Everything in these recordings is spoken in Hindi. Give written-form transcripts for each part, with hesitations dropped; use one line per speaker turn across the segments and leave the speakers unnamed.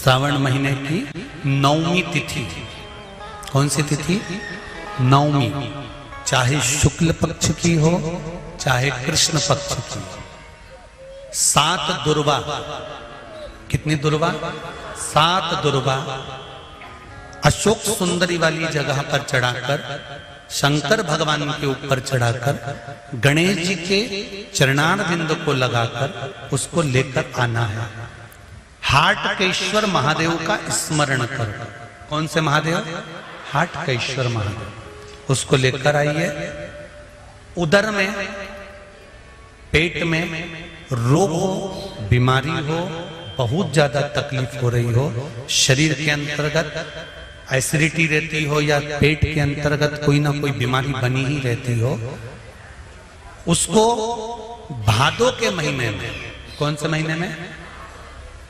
श्रावण महीने की नवमी तिथि। कौन सी तिथि? नवमी। चाहे शुक्ल पक्ष की हो चाहे कृष्ण पक्ष की। 7 दुर्वा। कितनी दुर्वा? 7 दुर्वा अशोक सुंदरी वाली जगह पर चढ़ाकर, शंकर भगवान के ऊपर चढ़ाकर, गणेश जी के चरणारविंद को लगाकर उसको लेकर आना है। हाटकेश्वर महादेव का स्मरण करो। कौन से महादेव? हाटकेश्वर महादेव। उसको लेकर आइए। उदर में, पेट में रोग हो, बीमारी हो, बहुत ज्यादा तकलीफ हो रही हो, शरीर के अंतर्गत एसिडिटी रहती हो या पेट के अंतर्गत कोई ना कोई बीमारी बनी ही रहती हो, उसको भादों के महीने में, कौन से महीने में?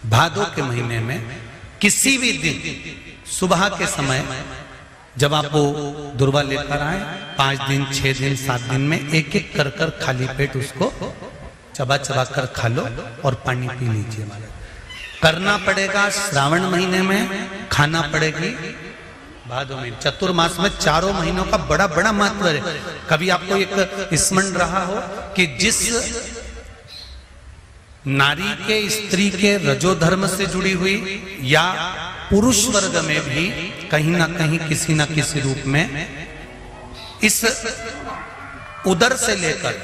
भादों के महीने में किसी भी दिन सुबह के समय जब आप वो दुर्वा लेकर आए, 5 दिन, 6 दिन, 7 दिन में एक एक कर कर खाली पेट उसको चबा चबा कर खा लो और पानी पी लीजिए। करना पड़ेगा श्रावण महीने में, खाना पड़ेगी भादों में। चतुर्मास में चारों महीनों का बड़ा बड़ा महत्व है। कभी आपको एक स्मरण रहा हो कि जिस नारी के, स्त्री के रजोधर्म से जुड़ी हुई या पुरुष वर्ग में भी कहीं ना कहीं किसी ना किसी रूप में इस उदर से लेकर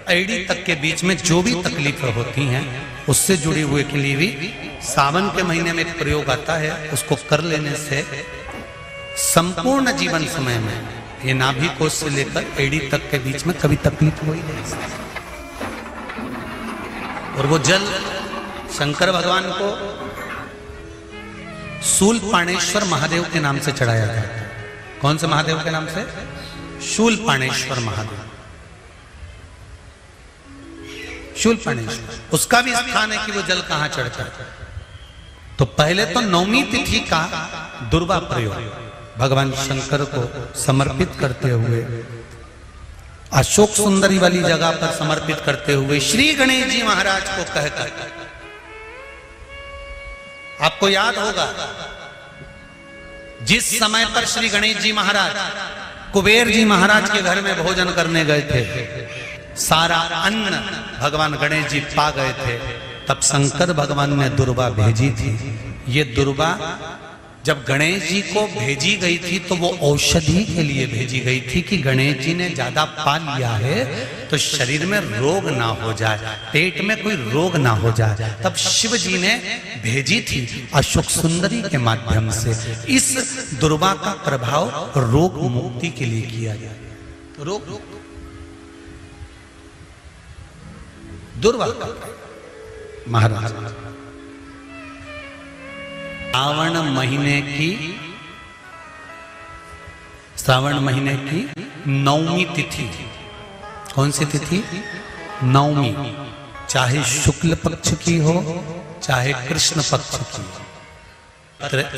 एड़ी तक के बीच में जो भी तकलीफें होती हैं उससे जुड़ी हुए के लिए भी सावन के महीने में एक प्रयोग आता है। उसको कर लेने से संपूर्ण जीवन समय में ये नाभि कोश से लेकर एड़ी तक के बीच में कभी तकलीफ हुई नहीं। और वो जल शंकर भगवान को शूलपाणेश्वर महादेव के नाम से चढ़ाया जाता है। कौन से महादेव के नाम से? शूलपाणेश्वर महादेव। शूलपाणेश्वर उसका भी स्थान है कि वो जल कहां चढ़ता है। तो पहले तो नवमी तिथि का दुर्वा प्रयोग भगवान शंकर को समर्पित करते हुए, अशोक सुंदरी वाली जगह पर समर्पित करते हुए श्री गणेश जी महाराज को कहकर, आपको याद होगा जिस समय पर श्री गणेश जी महाराज कुबेर जी महाराज के घर में भोजन करने गए थे, सारा अन्न भगवान गणेश जी पा गए थे, तब शंकर भगवान ने दुर्वा भेजी थी। ये दुर्वा जब गणेश जी को भेजी गई थी तो वो औषधि के लिए भेजी गई थी कि गणेश जी ने ज्यादा पा लिया है तो शरीर में रोग ना हो जाए, पेट में कोई रोग ना हो जाए। तब शिव जी ने भेजी थी अशोक सुंदरी के माध्यम से। इस दुर्वा का प्रभाव रोग मुक्ति के लिए किया गया। रोग दुर्वा महाराज श्रावण महीने की नवमी तिथि। कौन सी तिथि? नवमी। चाहे शुक्ल पक्ष की हो चाहे कृष्ण पक्ष की।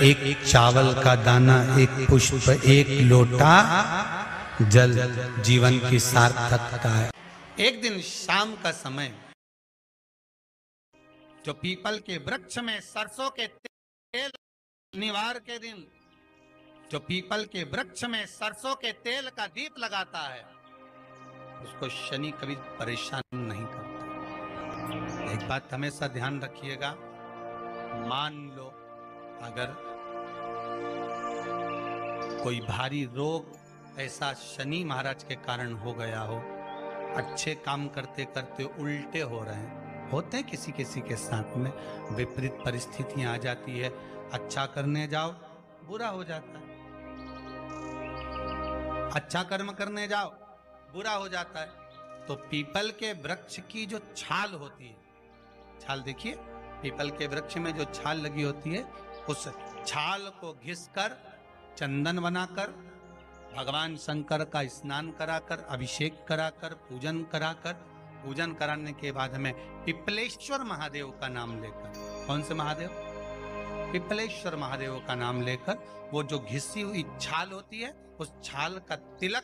एक चावल का दाना, एक पुष्प, एक लोटा जल जीवन की सार्थकता है। एक दिन शाम का समय जो पीपल के वृक्ष में सरसों के तेल, निवार के दिन जो पीपल के वृक्ष में सरसों के तेल का दीप लगाता है उसको शनि कभी परेशान नहीं करता। एक बात हमेशा ध्यान रखिएगा, मान लो अगर कोई भारी रोग ऐसा शनि महाराज के कारण हो गया हो, अच्छे काम करते करते उल्टे हो रहे हैं, होते हैं किसी किसी के साथ में, विपरीत परिस्थितियां आ जाती है, अच्छा करने जाओ बुरा हो जाता है, अच्छा कर्म करने जाओ बुरा हो जाता है। तो पीपल के वृक्ष की जो छाल होती है, छाल देखिए, पीपल के वृक्ष में जो छाल लगी होती है, उस छाल को घिसकर चंदन बनाकर भगवान शंकर का स्नान कराकर, अभिषेक कराकर, पूजन कराकर, पूजन कराने के बाद में पिपलेश्वर महादेव का नाम लेकर, कौन से महादेव? पिपलेश्वर महादेव का नाम लेकर वो जो घिसी हुई छाल होती है उस छाल का तिलक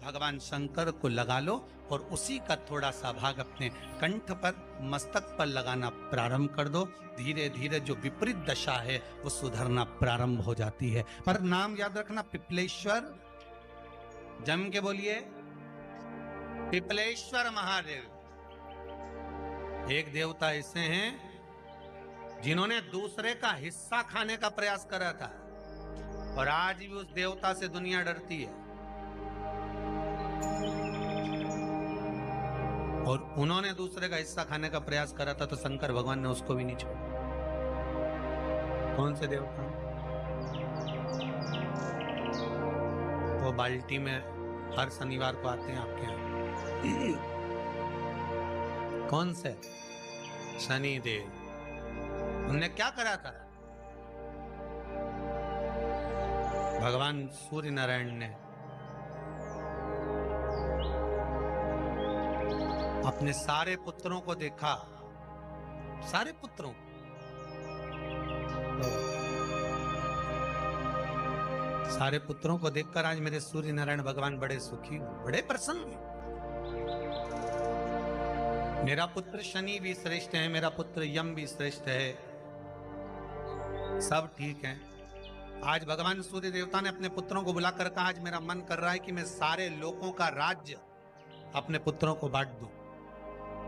भगवान शंकर को लगा लो और उसी का थोड़ा सा भाग अपने कंठ पर, मस्तक पर लगाना प्रारंभ कर दो। धीरे धीरे जो विपरीत दशा है वो सुधरना प्रारंभ हो जाती है। पर नाम याद रखना, पिपलेश्वर। जम के बोलिए, पिपलेश्वर महादेव। एक देवता ऐसे हैं जिन्होंने दूसरे का हिस्सा खाने का प्रयास करा था और आज भी उस देवता से दुनिया डरती है। और उन्होंने दूसरे का हिस्सा खाने का प्रयास करा था तो शंकर भगवान ने उसको भी नहीं छोड़ा। कौन से देवता? वो बाल्टी में हर शनिवार को आते हैं आपके यहाँ। कौन से? शनि देव। उनने क्या करा था? भगवान सूर्य नारायण ने अपने सारे पुत्रों को देखा, सारे पुत्रों, सारे पुत्रों को देखकर आज मेरे सूर्य नारायण भगवान बड़े सुखी, बड़े प्रसन्न। मेरा पुत्र शनि भी श्रेष्ठ है, मेरा पुत्र यम भी श्रेष्ठ है, सब ठीक है। आज भगवान सूर्य देवता ने अपने पुत्रों को बुलाकर कहा, आज मेरा मन कर रहा है कि मैं सारे लोगों का राज्य अपने पुत्रों को बांट दूं,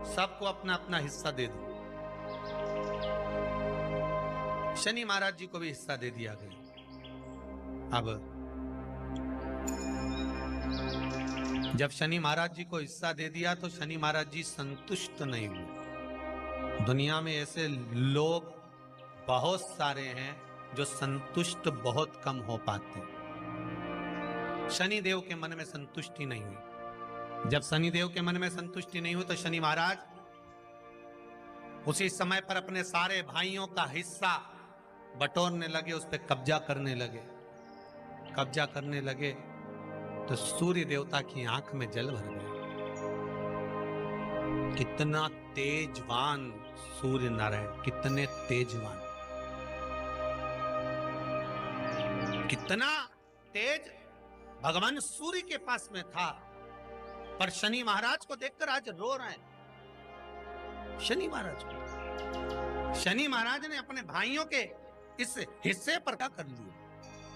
सबको अपना अपना हिस्सा दे दूं। शनि महाराज जी को भी हिस्सा दे दिया गया। अब जब शनि महाराज जी को हिस्सा दे दिया तो शनि महाराज जी संतुष्ट नहीं हुए। दुनिया में ऐसे लोग बहुत सारे हैं जो संतुष्ट बहुत कम हो पाते हैं। शनि देव के मन में संतुष्टि नहीं हुई। जब शनि देव के मन में संतुष्टि नहीं हुई तो शनि महाराज उसी समय पर अपने सारे भाइयों का हिस्सा बटोरने लगे, उस पर कब्जा करने लगे। कब्जा करने लगे तो सूर्य देवता की आंख में जल भर गया। कितना तेजवान सूर्य नारायण, कितने तेजवान, कितना तेज भगवान सूर्य के पास में था। पर शनि महाराज को देखकर आज रो रहे हैं। शनि महाराज को, शनि महाराज ने अपने भाइयों के इस हिस्से पर क्या कर लिया।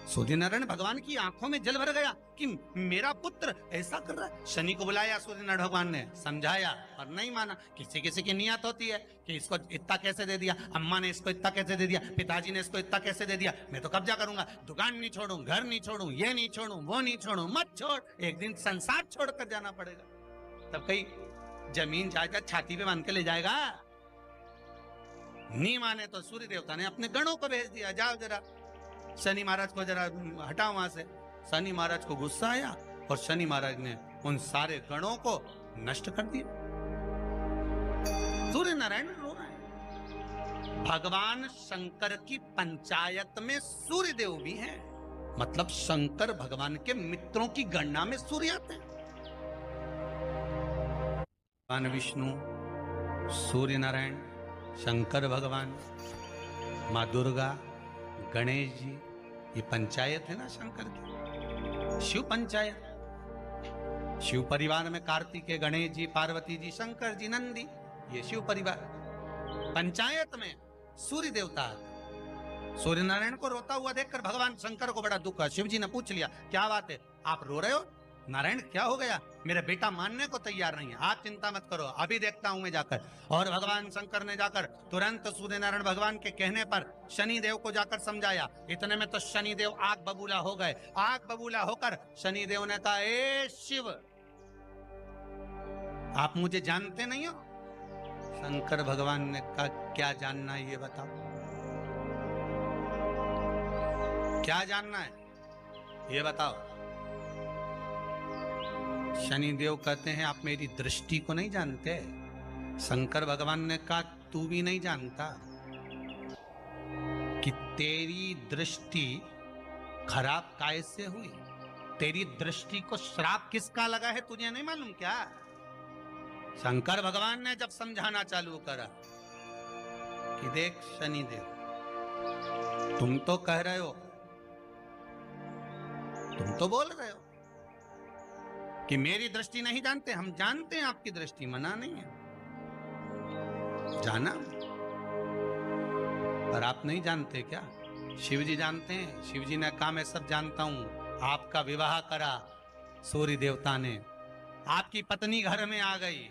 सूर्य नारायण भगवान की आंखों में जल भर गया कि मेरा पुत्र ऐसा कर रहा है। शनि को बुलाया सूर्य नारायण भगवान ने, समझाया और नहीं माना। किसी किसी की नियत होती है कि इसको इतना कैसे दे दिया, अम्मा ने इसको इतना कैसे दे दिया, पिताजी ने इसको इतना कैसे दे दिया, मैं तो कब्जा करूंगा, दुकान नहीं छोड़ू, घर नहीं छोड़ू, ये नहीं छोड़ू, वो नहीं छोड़ू। मत छोड़, एक दिन संसार छोड़कर जाना पड़ेगा। तब कहीं जमीन जायदाद छाती पे बांध के ले जाएगा। नहीं माने तो सूर्य देवता ने अपने गणों को भेज दिया, जाओ जरा शनि महाराज को जरा हटाओ वहां से। शनि महाराज को गुस्सा आया और शनि महाराज ने उन सारे गणों को नष्ट कर दिया। सूर्य नारायण रो रहे हैं। भगवान शंकर की पंचायत में सूर्य देव भी हैं, मतलब शंकर भगवान के मित्रों की गणना में सूर्य आते हैं। भगवान विष्णु, सूर्य नारायण, शंकर भगवान, माँ दुर्गा, गणेश जी, ये पंचायत है ना शंकर की, शिव पंचायत। शिव परिवार में कार्तिकेय, गणेश जी, पार्वती जी, शंकर जी, नंदी, ये शिव परिवार। पंचायत में सूर्य देवता। सूर्य नारायण को रोता हुआ देखकर भगवान शंकर को बड़ा दुख है। शिव जी ने पूछ लिया, क्या बात है, आप रो रहे हो? नारायण क्या हो गया? मेरा बेटा मानने को तैयार नहीं है। आप चिंता मत करो, अभी देखता हूं मैं जाकर। और भगवान शंकर ने जाकर तुरंत सूर्य नारायण भगवान के कहने पर शनि देव को जाकर समझाया। इतने में तो शनि देव आग बबूला हो गए। आग बबूला होकर शनि देव ने कहा, ए शिव, आप मुझे जानते नहीं हो? शंकर भगवान ने कहा, क्या जानना है ये बताओ, क्या जानना है ये बताओ। शनि देव कहते हैं, आप मेरी दृष्टि को नहीं जानते। शंकर भगवान ने कहा, तू भी नहीं जानता कि तेरी दृष्टि खराब कैसे हुई। तेरी दृष्टि को श्राप किसका लगा है तुझे नहीं मालूम क्या? शंकर भगवान ने जब समझाना चालू करा कि देख शनि देव, तुम तो कह रहे हो, तुम तो बोल रहे हो कि मेरी दृष्टि नहीं जानते, हम जानते हैं आपकी दृष्टि, मना नहीं है, जाना, पर आप नहीं जानते क्या? शिव जी जानते हैं। शिव जी ने कहा मैं सब जानता हूं। आपका विवाह करा सूर्य देवता ने, आपकी पत्नी घर में आ गई,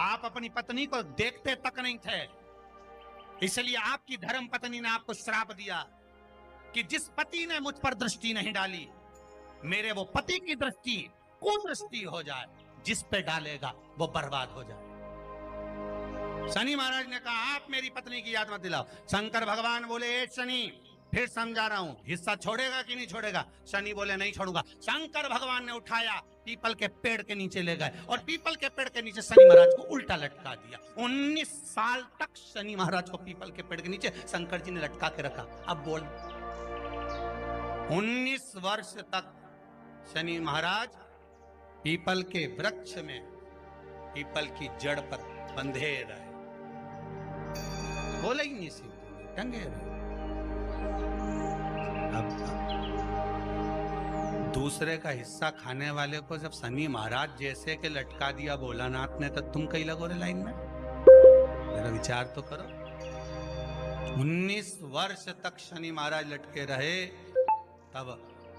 आप अपनी पत्नी को देखते तक नहीं थे, इसलिए आपकी धर्म पत्नी ने आपको श्राप दिया कि जिस पति ने मुझ पर दृष्टि नहीं डाली, मेरे वो पति की दृष्टि कुदृष्टि हो जाए, जिस पे डालेगा वो बर्बाद हो जाए। शनि महाराज ने कहा आप मेरी पत्नी की याद मत दिलाओ। शंकर भगवान बोले ए शनि, फिर समझा रहा हूं, हिस्सा छोड़ेगा कि नहीं छोड़ेगा? शनि बोले नहीं छोड़ूंगा। शंकर भगवान ने उठाया, पीपल के पेड़ के नीचे ले गए और पीपल के पेड़ के नीचे शनि महाराज को उल्टा लटका दिया। 19 साल तक शनि महाराज को पीपल के पेड़ के नीचे शंकर जी ने लटका के रखा। अब बोल, 19 वर्ष तक शनि महाराज पीपल के वृक्ष में, पीपल की जड़ पर बंधे रहे, बोले ही नहीं, सीधे टंगे रहे। अब दूसरे का हिस्सा खाने वाले को जब शनि महाराज जैसे के लटका दिया भोलानाथ ने, तो तुम कहीं लगो रे लाइन में? मेरा विचार तो करो। 19 वर्ष तक शनि महाराज लटके रहे, तब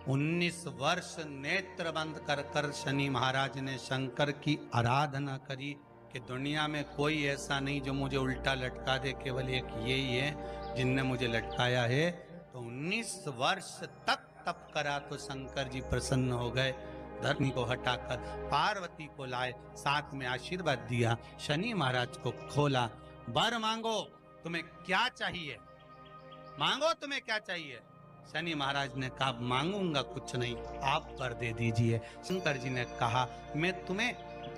19 वर्ष नेत्र बंद कर कर शनि महाराज ने शंकर की आराधना करी कि दुनिया में कोई ऐसा नहीं जो मुझे उल्टा लटका दे, केवल एक यही है जिनने मुझे लटकाया है। तो 19 वर्ष तक तप करा तो शंकर जी प्रसन्न हो गए, धरनी को हटाकर पार्वती को लाए, साथ में आशीर्वाद दिया, शनि महाराज को खोला, वर मांगो तुम्हें क्या चाहिए, मांगो तुम्हें क्या चाहिए। शनि महाराज ने कहा मांगूंगा कुछ नहीं, आप वर दे दीजिए। शंकर जी ने कहा मैं तुम्हें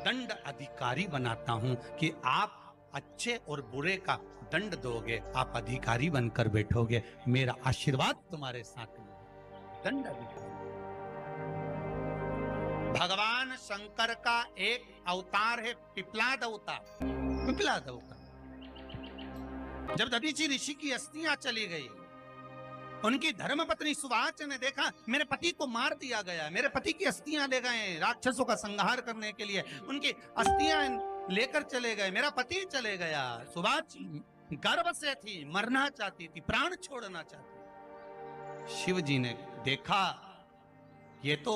दंड अधिकारी बनाता हूं कि आप अच्छे और बुरे का दंड दोगे, आप अधिकारी बनकर बैठोगे, मेरा आशीर्वाद तुम्हारे साथ में। दंड अधिकारी भगवान शंकर का एक अवतार है पिपलाद अवतार। पिपलाद अवतार, जब दधीचि ऋषि की अस्थियां चली गई, उनकी धर्मपत्नी सुवाच ने देखा मेरे पति को मार दिया गया, मेरे पति की अस्थियां ले गए राक्षसों का संहार करने के लिए, उनकी अस्थियां लेकर चले गए, मेरा पति चले गया। सुवाच गर्भ से थी, मरना चाहती थी, प्राण छोड़ना चाहती। शिव जी ने देखा ये तो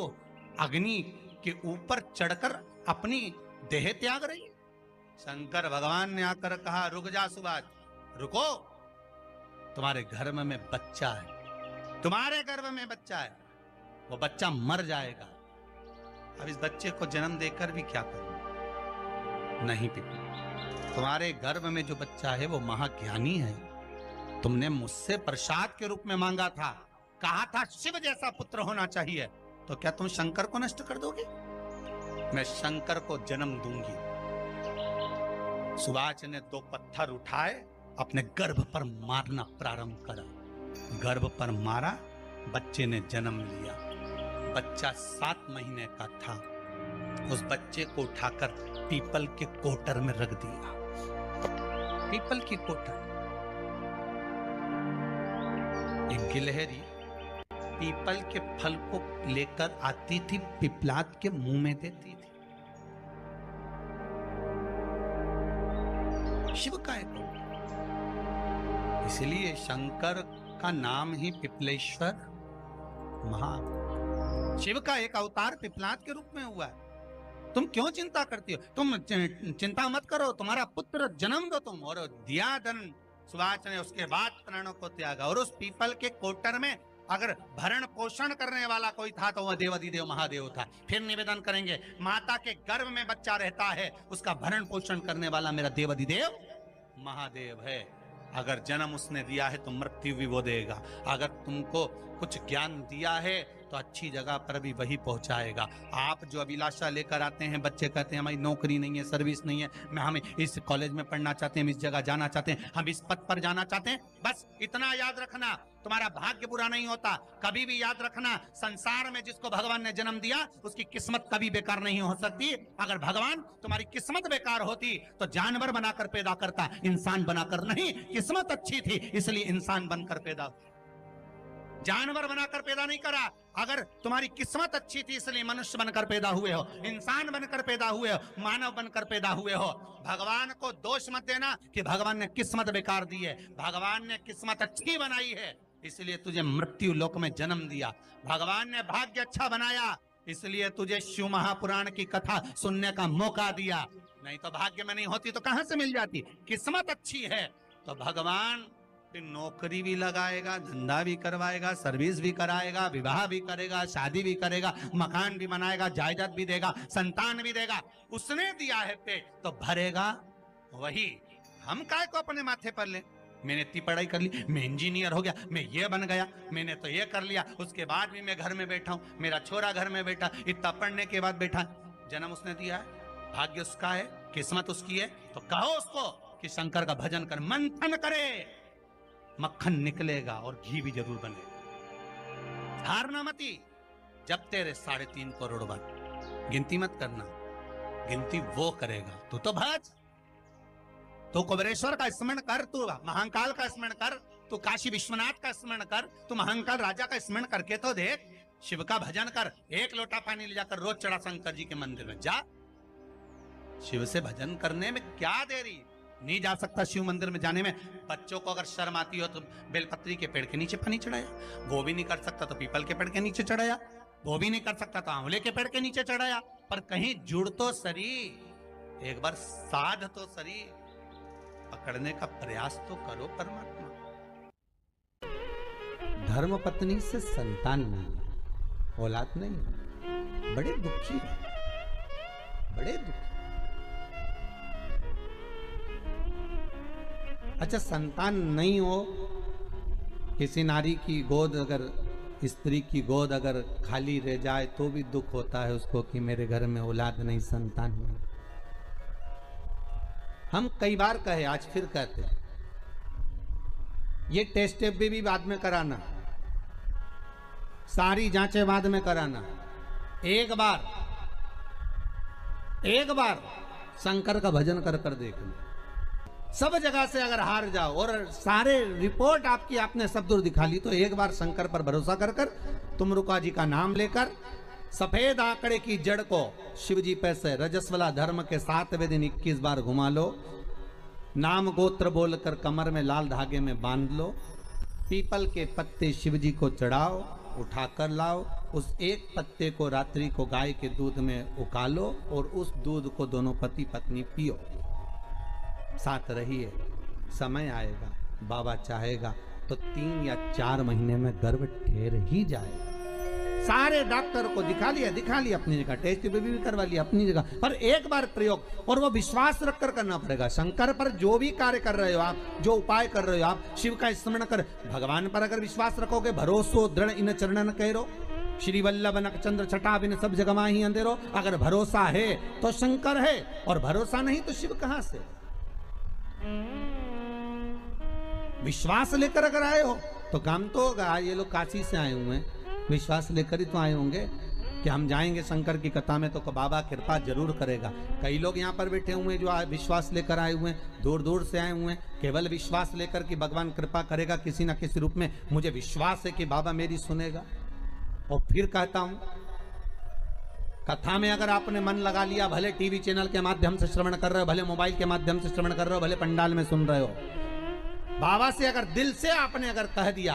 अग्नि के ऊपर चढ़कर अपनी देह त्याग रही है। शंकर भगवान ने आकर कहा रुक जा सुवाच, रुको, तुम्हारे गर्भ में बच्चा है, तुम्हारे गर्भ में बच्चा है, वो बच्चा मर जाएगा। अब इस बच्चे को जन्म देकर भी क्या करूं? नहीं पिता, तुम्हारे गर्भ में जो बच्चा है वो महाज्ञानी है, तुमने मुझसे प्रसाद के रूप में मांगा था, कहा था शिव जैसा पुत्र होना चाहिए, तो क्या तुम शंकर को नष्ट कर दोगे? मैं शंकर को जन्म दूंगी। सुवाच ने 2 पत्थर उठाए, अपने गर्भ पर मारना प्रारंभ करा, गर्भ पर मारा, बच्चे ने जन्म लिया। बच्चा 7 महीने का था। उस बच्चे को उठाकर पीपल के कोटर में रख दिया। पीपल की कोटर, एक गिलहरी पीपल के फल को लेकर आती थी, पिपलाद के मुंह में देती थी। शिव का एक, इसलिए शंकर का नाम ही पिपलेश्वर महा। शिव का एक अवतार पिपलाद के रूप में हुआ है। तुम क्यों चिंता करती हो? तुम चिंता मत करो, तुम्हारा पुत्र जन्म दो तुम। और दिया धन सुवाच ने, उसके बाद प्राणों को त्यागा। और उस पीपल के कोटर में अगर भरण पोषण करने वाला कोई था तो वह देवाधिदेव महादेव था। फिर निवेदन करेंगे, माता के गर्भ में बच्चा रहता है, उसका भरण पोषण करने वाला मेरा देवाधिदेव महादेव है। अगर जन्म उसने दिया है तो मृत्यु भी वो देगा। अगर तुमको कुछ ज्ञान दिया है तो अच्छी जगह पर भी वही पहुंचाएगा। आप जो अभिलाषा लेकर आते हैं, बच्चे कहते हैं हमारी नौकरी नहीं है, सर्विस नहीं है, हम इस कॉलेज में पढ़ना चाहते हैं, हम इस जगह जाना चाहते हैं, हम इस पद पर जाना चाहते हैं, बस इतना याद रखना, तुम्हारा भाग्य बुरा नहीं होता। कभी भी याद रखना, संसार में जिसको भगवान ने जन्म दिया उसकी किस्मत कभी बेकार नहीं हो सकती। अगर भगवान तुम्हारी किस्मत बेकार होती तो जानवर बनाकर पैदा करता, इंसान बनाकर नहीं। किस्मत अच्छी थी इसलिए इंसान बनकर पैदा। जानवर बनाकर पैदा नहीं करा। अगर तुम्हारी किस्मत अच्छी थी इसलिए मनुष्य बनकर पैदा हुए हो, इंसान बनकर पैदा हुए हो, मानव बनकर पैदा हुए हो। भगवान को दोष मत देना कि भगवान ने किस्मत बेकार दी है। भगवान ने किस्मत अच्छी बनाई है, इसलिए तुझे मृत्यु लोक में जन्म दिया। भगवान ने भाग्य अच्छा बनाया, इसलिए तुझे शिव महापुराण की कथा सुनने का मौका दिया। नहीं तो भाग्य में नहीं होती तो कहां से मिल जाती। किस्मत अच्छी है तो भगवान नौकरी भी लगाएगा, धंधा भी करवाएगा, सर्विस भी कराएगा, विवाह भी करेगा, शादी भी करेगा, मकान भी बनाएगा, जायदाद भी देगा, संतान भी देगा। उसने दिया है पेट तो भरेगा वही। हम काय को अपने माथे पर ले। मैंने इतनी पढ़ाई कर ली, मैं इंजीनियर हो गया, मैं ये बन गया, मैंने तो ये कर लिया, उसके बाद भी मैं घर में बैठा हूं, मेरा छोरा घर में बैठा, इतना पढ़ने के बाद बैठा। जन्म उसने दिया है, भाग्य उसका है, किस्मत उसकी है। तो कहो उसको कि शंकर का भजन कर, मंथन करे, मक्खन निकलेगा और घी भी जरूर बनेगा। हारना मती। जब तेरे 3.5 करोड़ बन, गिनती मत करना, गिनती वो करेगा। तू तो भज, तू कुबेरेश्वर का स्मरण कर, तू महाकाल का स्मरण कर, तू काशी विश्वनाथ का स्मरण कर, तू महाकाल राजा का स्मरण करके तो देख। शिव का भजन कर, 1 लोटा पानी ले जाकर रोज चढ़ा शंकर जी के मंदिर में जा। शिव से भजन करने में क्या देरी। नहीं जा सकता शिव मंदिर में जाने में। बच्चों को अगर शर्म आती हो तो बेलपत्री के पेड़ के नीचे पानी चढ़ाया। वो भी नहीं कर सकता तो पीपल के पेड़ के नीचे चढ़ाया। वो भी नहीं कर सकता तो आंवले के पेड़ के नीचे चढ़ाया। पर कहीं जुड़ तो सरी, एक बार साध तो सरी, पकड़ने का प्रयास तो करो परमात्मा। धर्म पत्नी से संतान नहीं, औलाद नहीं, बड़े दुखी है, बड़े दुखी। अच्छा, संतान नहीं हो, किसी नारी की गोद अगर, स्त्री की गोद अगर खाली रह जाए तो भी दुख होता है उसको कि मेरे घर में औलाद नहीं, संतान नहीं। हम कई बार कहे, आज फिर कहते हैं, ये टेस्ट भी बाद में कराना, सारी जांचें बाद में कराना। एक बार शंकर का भजन कर कर देखना। सब जगह से अगर हार जाओ और सारे रिपोर्ट आपकी आपने सब दूर दिखा ली तो एक बार शंकर पर भरोसा कर कर, तुमरुका जी का नाम लेकर, सफेद आंकड़े की जड़ को शिवजी पे से रजस्वला धर्म के 7वें दिन 21 बार घुमा लो। नाम गोत्र बोलकर कमर में लाल धागे में बांध लो। पीपल के पत्ते शिवजी को चढ़ाओ, उठाकर लाओ। उस एक पत्ते को रात्रि को गाय के दूध में उकालो और उस दूध को दोनों पति पत्नी पियो। साथ रहिए, समय आएगा, बाबा चाहेगा तो 3 या 4 महीने में गर्भ ठहर ही जाएगा। सारे डॉक्टर को दिखा लिया अपनी जगह, टेस्ट भी करवा लिया अपनी जगह, पर एक बार प्रयोग, और वो विश्वास रखकर करना पड़ेगा। शंकर पर जो भी कार्य कर रहे हो आप, जो उपाय कर रहे हो आप, शिव का स्मरण कर, भगवान पर अगर विश्वास रखोगे, भरोसो दृढ़ इन चरणन कहो, श्री वल्लभ नख चंद्र छटा बिन सब जगह ही अंधेरो। अगर भरोसा है तो शंकर है, और भरोसा नहीं तो शिव कहां से। विश्वास लेकर अगर आए हो तो काम तो होगा। ये लोग काशी से आए हुए हैं, विश्वास लेकर ही तो आए होंगे कि हम जाएंगे शंकर की कथा में तो बाबा कृपा जरूर करेगा। कई लोग यहाँ पर बैठे हुए हैं जो विश्वास लेकर आए हुए हैं, दूर दूर से आए हुए हैं, केवल विश्वास लेकर कि भगवान कृपा करेगा किसी न किसी रूप में। मुझे विश्वास है कि बाबा मेरी सुनेगा। और फिर कहता हूं, कथा में अगर आपने मन लगा लिया, भले टीवी चैनल के माध्यम से श्रवण कर रहे हो, भले मोबाइल के माध्यम से श्रवण कर रहे हो, भले पंडाल में सुन रहे हो, बाबा से अगर दिल से आपने अगर कह दिया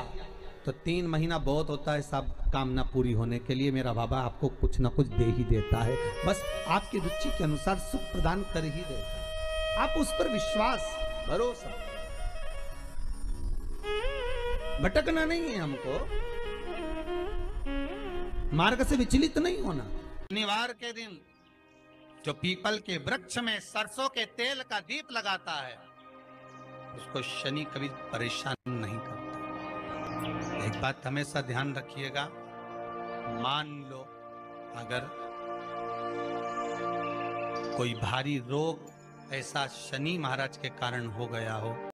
तो 3 महीना बहुत होता है सब कामना पूरी होने के लिए। मेरा बाबा आपको कुछ ना कुछ दे ही देता है, बस आपकी रुचि के अनुसार सुख प्रदान कर ही देता है। आप उस पर विश्वास, भरोसा, भटकना नहीं है हमको, मार्ग से विचलित नहीं होना। शनिवार के दिन जो पीपल के वृक्ष में सरसों के तेल का दीप लगाता है उसको शनि कभी परेशान नहीं करता। एक बात हमेशा ध्यान रखिएगा, मान लो अगर कोई भारी रोग ऐसा शनि महाराज के कारण हो गया हो,